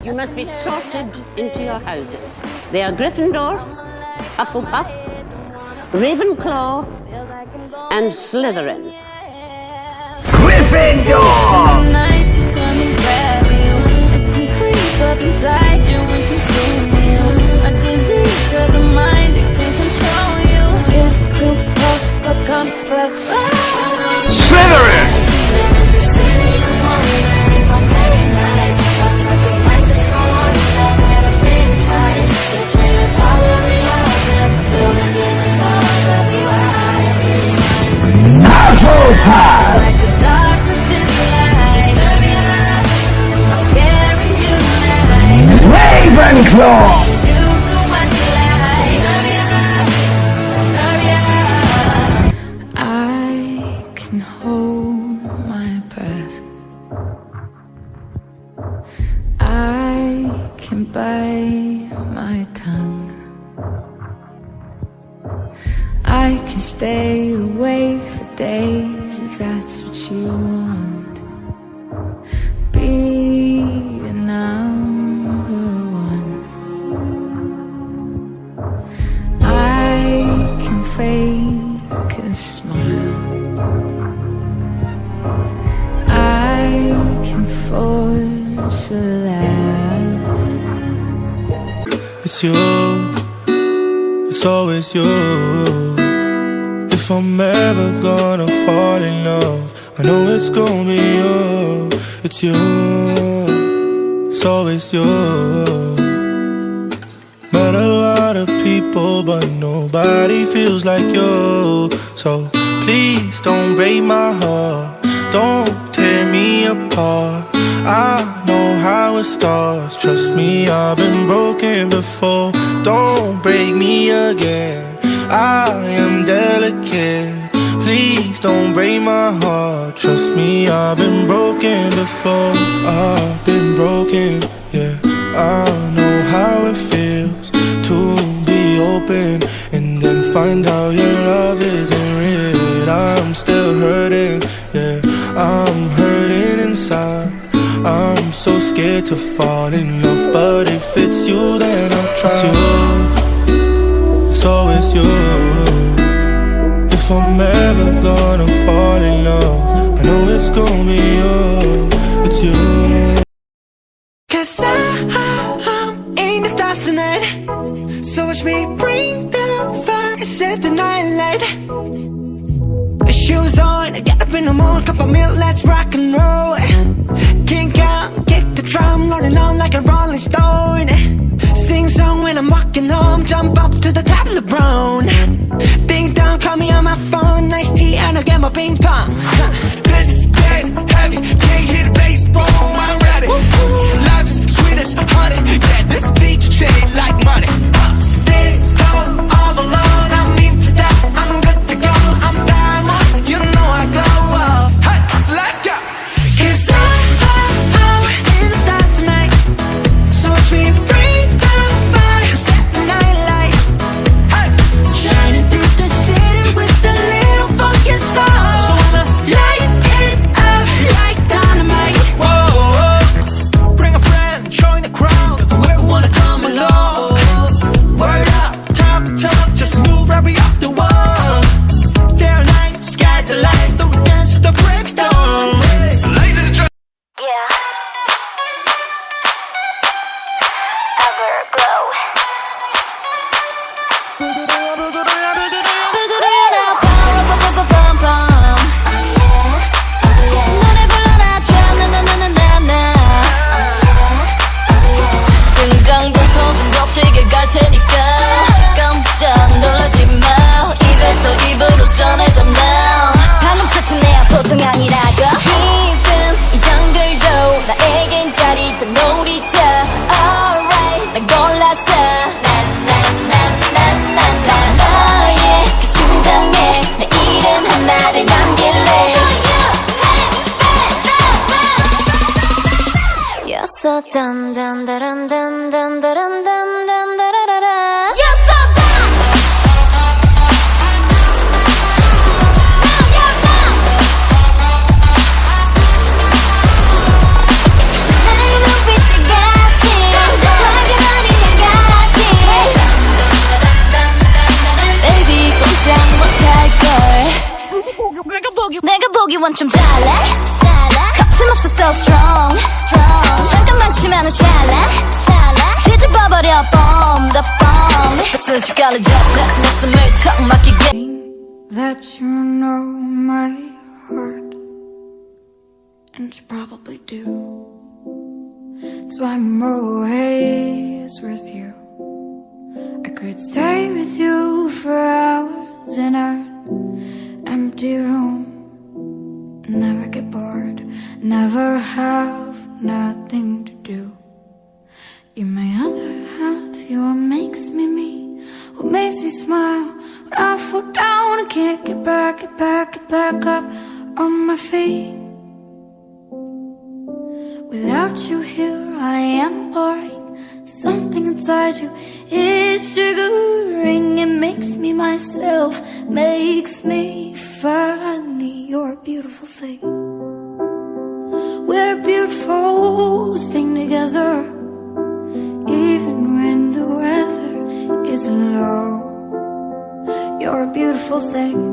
You must be sorted into your houses. They are Gryffindor, Hufflepuff, Ravenclaw, and Slytherin. Gryffindor! Slytherin! Ravenclaw! I can hold my breath. I can bite my tongue. I can stay awake for days if that's what you want. Be a number one. I can fake a smile. I can force a laugh. It's you, it's always you. If I'm ever gonna fall in love, I know it's gonna be you. It's you, it's always you. Met a lot of people, but nobody feels like you. So please don't break my heart, don't tear me apart. I know how it starts, trust me, I've been broken before. Don't break me again, I am delicate. Please don't break my heart, trust me, I've been broken before. I've been broken, yeah. I know how it feels to be open and then find out your love isn't real. I'm still hurting, yeah, I'm hurting inside. I'm so scared to fall in love, but if it's you, then I'll try. It's you, it's always you. If I'm ever gonna fall in love, I know it's gonna be you. It's you. Cause I'm in the stars tonight. So watch me bring the fire, set the night light. Shoes on, get up in the morning, cup of milk, let's rock and roll. Kink out, kick the drum, rolling on like a rolling stone. Sing song when I'm walking home, jump up to the top of the brown. Ding dong, call me on my phone, nice tea and I'll get my ping pong. This is dead heavy, can't hit the baseball, I'm ready. Life is sweet as honey, yeah, this beat shade like money. This go all alone, I'm into that, I'm good to go, I'm diamond, you know I glow. Hey, so let's go. Cause I'm in the stars tonight, so watch me bring the fire, set the night light. Hey, shining through the city with a little funky soul. So I'ma light it up like dynamite. Whoa, bring a friend, join the crowd, whoever wanna come along. Word up, talk, just move right up the wall. Day or night, sky's the light, so we dance to the break of dawn. Ladies and gentlemen. Yeah. Everglow. 노래 불러라 촤나나나나나. 등장부터 좀 거칠게 갈 테니까 깜짝 놀라지 마. 입에서 입으로 전해져 now. 방금 사춘 내 보통 아니라고. 깊은 이 정글도 나에겐 짜릿한 놀이터. Alright 난 골랐어. 나나나나나나. 너의 그 심장에 내 이름 하나를 남길래. You're so dun dun dun dun dun dun dun dun dun. You're so dun. Now you're done. 나의 눈빛이 같이 the bomb 순식간에 잡혀 가슴을 턱 막히게 that you know my heart, and you probably do. That's why I'm always with you. I could stay with you for hours in an empty room, never get bored, never have nothing to do. You're my other half, you're what makes me me, what makes me smile when I fall down and can't get back up on my feet. Without you here I am boring. Something inside you is triggering. It makes me myself, makes me funny. You're a beautiful thing. We're a beautiful thing together. Even when the weather isn't low, you're a beautiful thing.